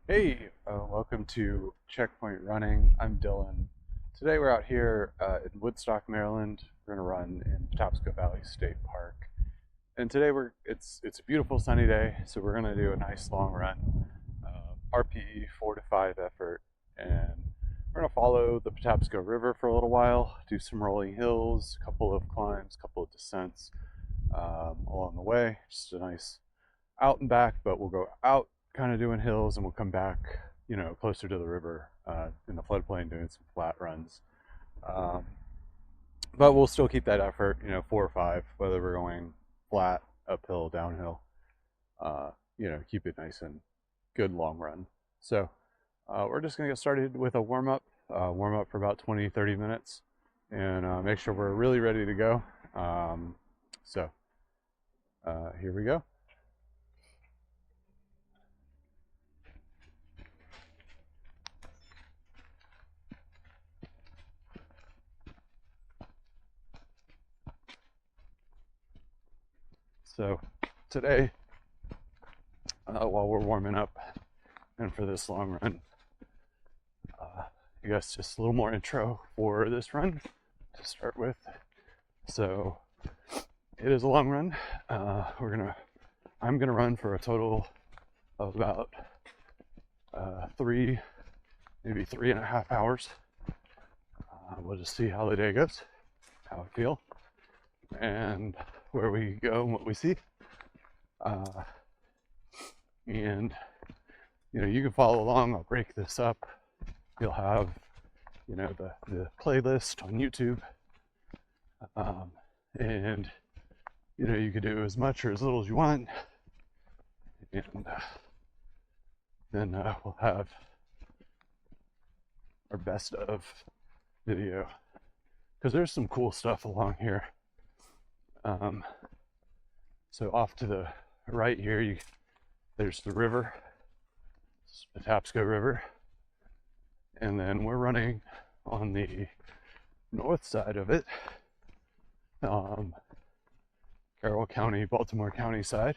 Hey, welcome to Checkpoint Running. I'm Dylan. Today we're out here in Woodstock, Maryland. We're gonna run in Patapsco Valley State Park. And today it's a beautiful sunny day, so we're gonna do a nice long run, RPE 4 to 5 effort, and we're gonna follow the Patapsco River for a little while, do some rolling hills, a couple of climbs, a couple of descents along the way. Just a nice out and back, but we'll go out kind of doing hills and we'll come back, closer to the river in the floodplain doing some flat runs. Um, but we'll still keep that effort, 4 or 5, whether we're going flat, uphill, downhill, keep it nice and good long run. So we're just going to get started with a warm up for about 20, 30 minutes and make sure we're really ready to go. So here we go. So today, while we're warming up and for this long run, I guess just a little more intro for this run to start with. So it is a long run. I'm gonna run for a total of about maybe 3.5 hours. We'll just see how the day goes, how I feel, and where we go and what we see. And you can follow along. I'll break this up. You'll have the playlist on YouTube, and you can do as much or as little as you want, and then we'll have our best of video because there's some cool stuff along here. So off to the right here, there's the river, Patapsco River, and then we're running on the north side of it, Carroll County, Baltimore County side,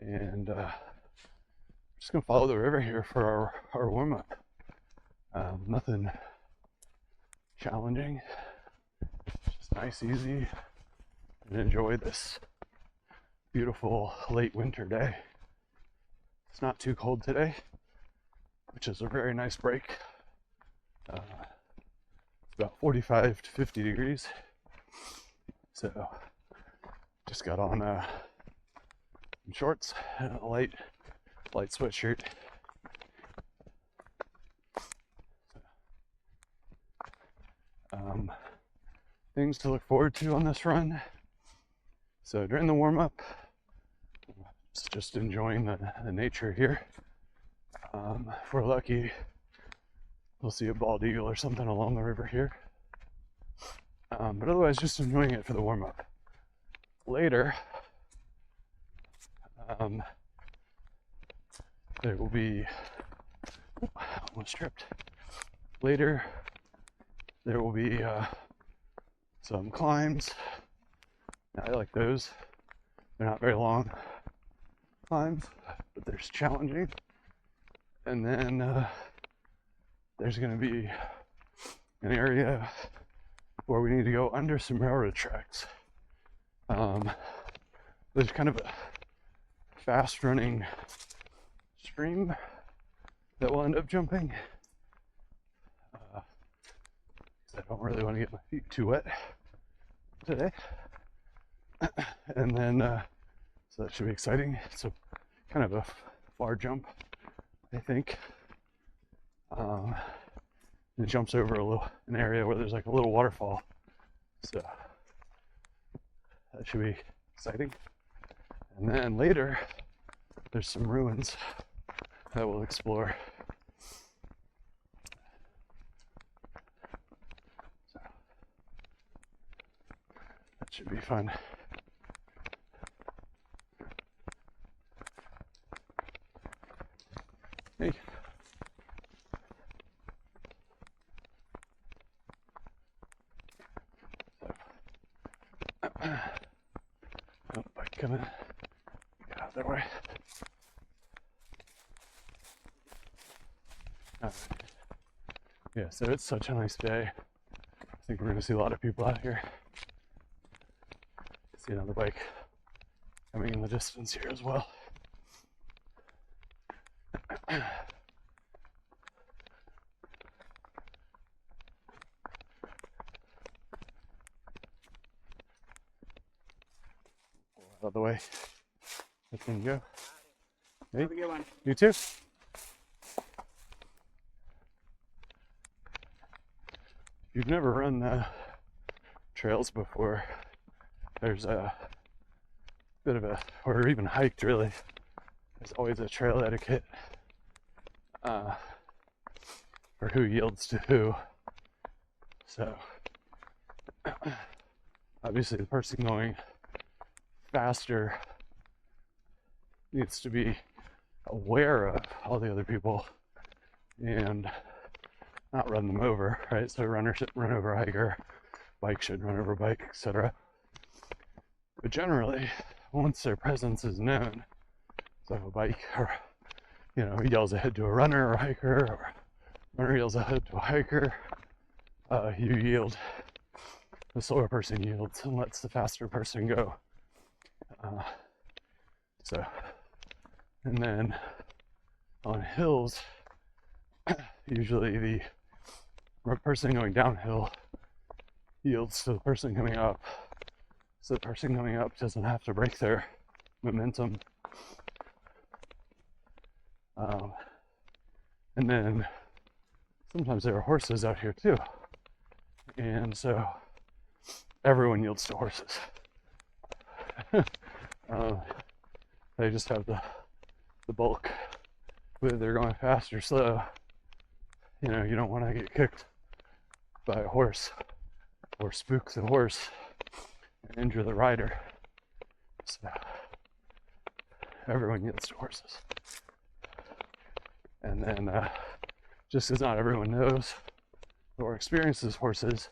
and just gonna follow the river here for our warm up. Nothing challenging, just nice, easy, and enjoy this beautiful late winter day. It's not too cold today, which is a very nice break. It's about 45 to 50 degrees. So just got on some shorts and a light sweatshirt. Things to look forward to on this run. So during the warm up, it's just enjoying the nature here. If we're lucky, we'll see a bald eagle or something along the river here. But otherwise, just enjoying it for the warm up. Later, there will be, almost tripped. Later, there will be some climbs. I like those. They're not very long climbs, but they're challenging. And then there's going to be an area where we need to go under some railroad tracks. There's kind of a fast running stream that we'll end up jumping. I don't really want to get my feet too wet today. And then, so that should be exciting. It's a kind of a far jump, I think. It jumps over an area where there's like a little waterfall. So that should be exciting. And then later, there's some ruins that we'll explore. So that should be fun. Hey. Oh, bike coming. Get out of their way. Yeah, so it's such a nice day. I think we're gonna see a lot of people out here. See another bike coming in the distance here as well. Out of the way. Let them go. Hey, Have a good one. you too. If you've never run trails before, there's a bit of a, or even hiked really, there's always a trail etiquette for who yields to who. So, obviously the person going faster needs to be aware of all the other people and not run them over, right? So runner should run over a hiker, bike should run over a bike, etc. But generally, once their presence is known, so if a bike or yells ahead to a runner or a hiker, or a runner yells ahead to a hiker, you yield. The slower person yields and lets the faster person go. And then on hills, usually the person going downhill yields to the person coming up, so the person coming up doesn't have to break their momentum. And then sometimes there are horses out here too, and so everyone yields to horses. They just have the bulk, whether they're going fast or slow. You don't want to get kicked by a horse or spook the horse and injure the rider. So everyone yields to horses. And then just because not everyone knows or experiences horses,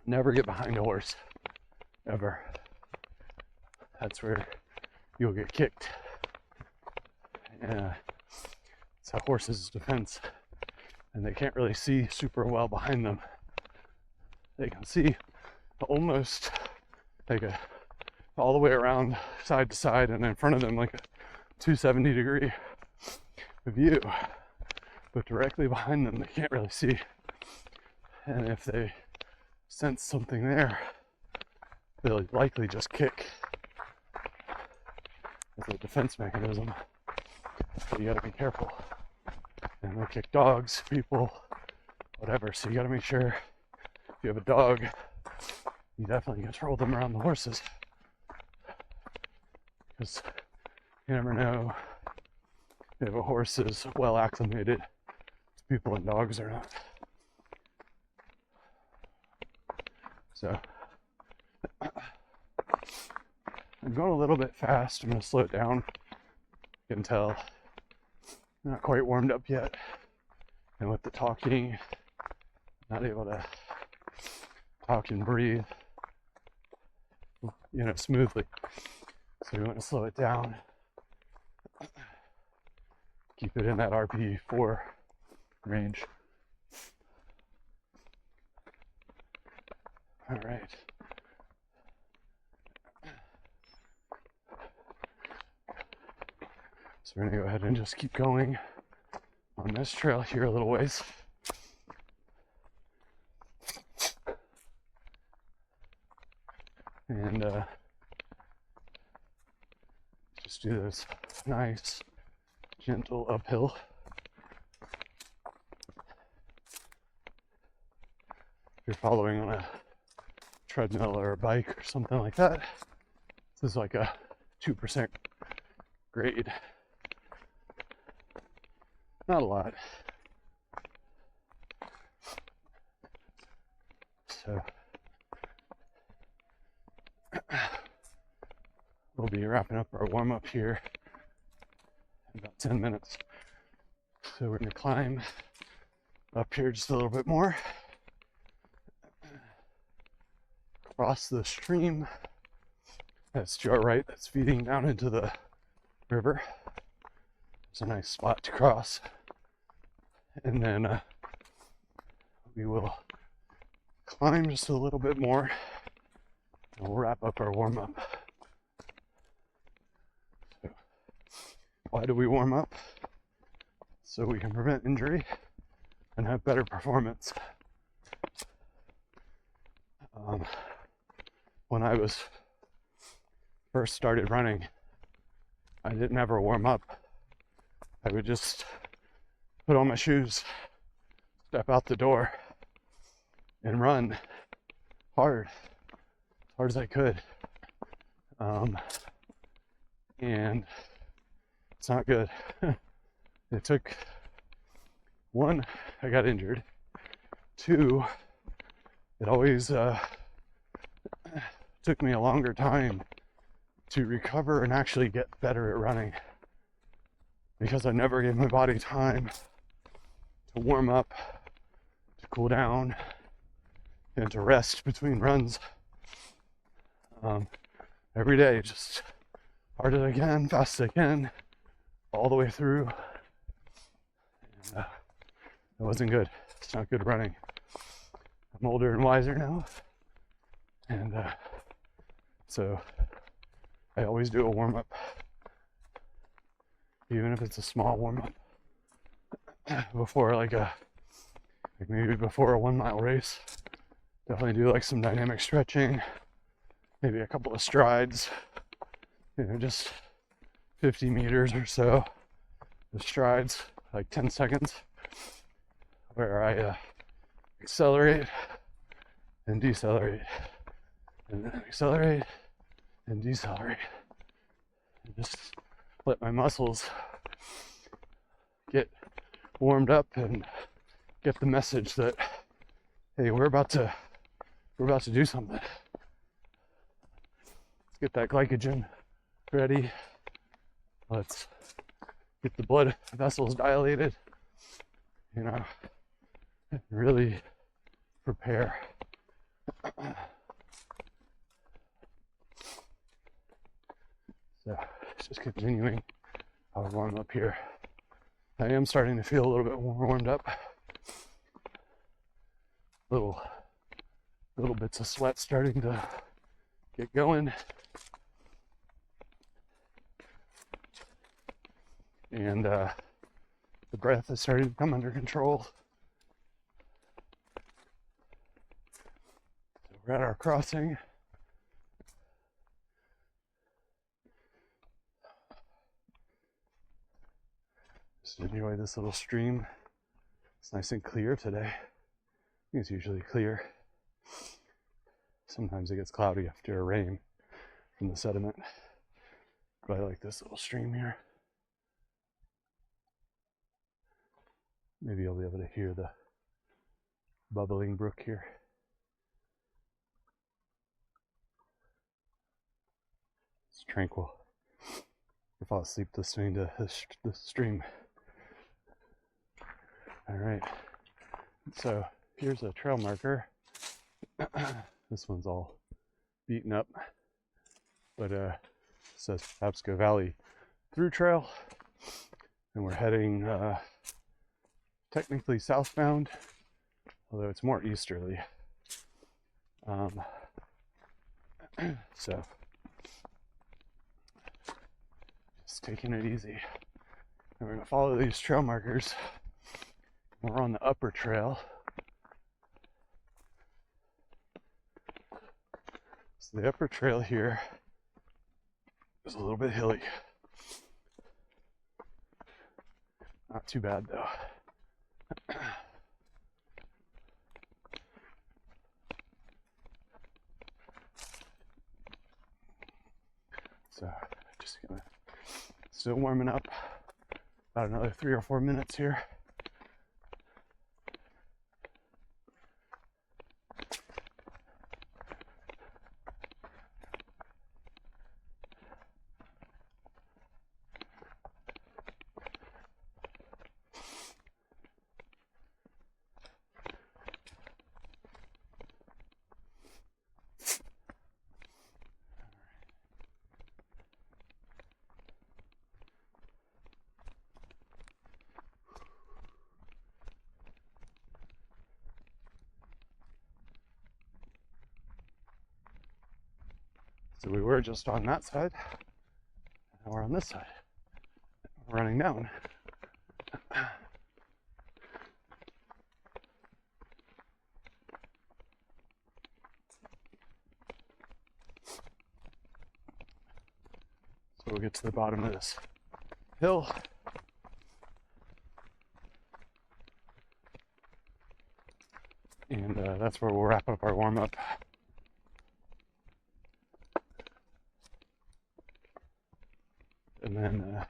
never get behind a horse, ever. That's where you'll get kicked. It's a horse's defense, and they can't really see super well behind them. They can see almost like all the way around side to side and in front of them like a 270-degree view, but directly behind them they can't really see. And if they sense something there, they'll likely just kick as a defense mechanism. So you gotta be careful. And they'll kick dogs, people, whatever. So you gotta make sure if you have a dog, you definitely control them around the horses. Because you never know if a horse is well acclimated to people and dogs or not. So I'm going a little bit fast. I'm going to slow it down. You can tell I'm not quite warmed up yet. And with the talking, not able to talk and breathe, smoothly. So we want to slow it down. Keep it in that RP4 range. All right. So we're gonna go ahead and just keep going on this trail here a little ways. And just do this nice, gentle uphill. If you're following on a treadmill or a bike or something like that, this is like a 2% grade. Not a lot. So we'll be wrapping up our warm-up here in about 10 minutes. So we're going to climb up here just a little bit more, cross the stream that's to our right, that's feeding down into the river. It's a nice spot to cross. and then we will climb just a little bit more, and we'll wrap up our warm-up. So, why do we warm up? So we can prevent injury and have better performance. When I was first started running, I didn't ever warm up. I would just put on my shoes, step out the door, and run hard as I could. And it's not good. It took, one, I got injured. Two, it always took me a longer time to recover and actually get better at running, because I never gave my body time to warm up, to cool down, and to rest between runs. Every day, just hard as I can, fast as I can, all the way through. And it wasn't good. It's not good running. I'm older and wiser now, and so I always do a warm-up, even if it's a small warm-up, before like maybe before a 1 mile race. Definitely do like some dynamic stretching, maybe a couple of strides, just 50 meters or so of strides, like 10 seconds, where I accelerate and decelerate, and then accelerate and decelerate, and just let my muscles get warmed up and get the message that, hey, we're about to do something. Let's get that glycogen ready. Let's get the blood vessels dilated, really prepare. So just continuing our warm up here. I am starting to feel a little bit more warmed up. Little bits of sweat starting to get going. And the breath is starting to come under control. So we're at our crossing. Just enjoy this little stream. It's nice and clear today. I think it's usually clear. Sometimes it gets cloudy after a rain from the sediment. But I like this little stream here. Maybe you'll be able to hear the bubbling brook here. It's tranquil. I fall asleep listening to this stream. All right. So here's a trail marker. This one's all beaten up, but it says Patapsco Valley Thru-Trail, and we're heading technically southbound, although it's more easterly. So just taking it easy. And we're gonna follow these trail markers. We're on the upper trail. So the upper trail here is a little bit hilly. Not too bad though. So just gonna still warming up. About another 3 or 4 minutes here. So we were just on that side, now we're on this side. We're running down. So we'll get to the bottom of this hill. And that's where we'll wrap up our warm-up. And then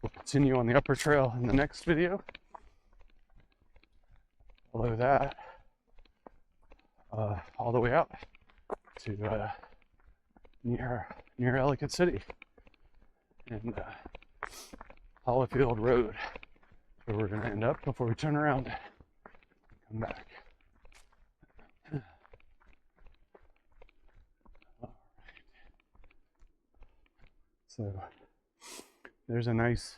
we'll continue on the upper trail in the next video. Below that, all the way out to near Ellicott City and Hollowfield Road, where we're going to end up before we turn around and come back. So there's a nice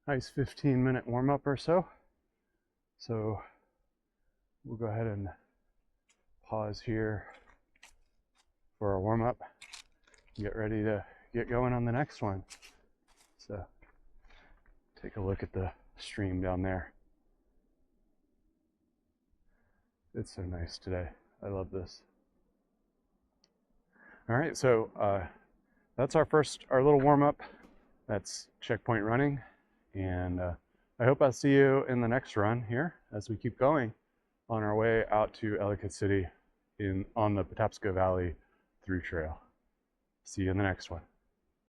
15-minute warm-up or so. So we'll go ahead and pause here for our warm-up, get ready to get going on the next one. So take a look at the stream down there. It's so nice today. I love this. All right, so that's our little warm-up. That's checkpoint running, and I hope I'll see you in the next run here as we keep going on our way out to Ellicott City on the Patapsco Valley Thru-Trail. See you in the next one.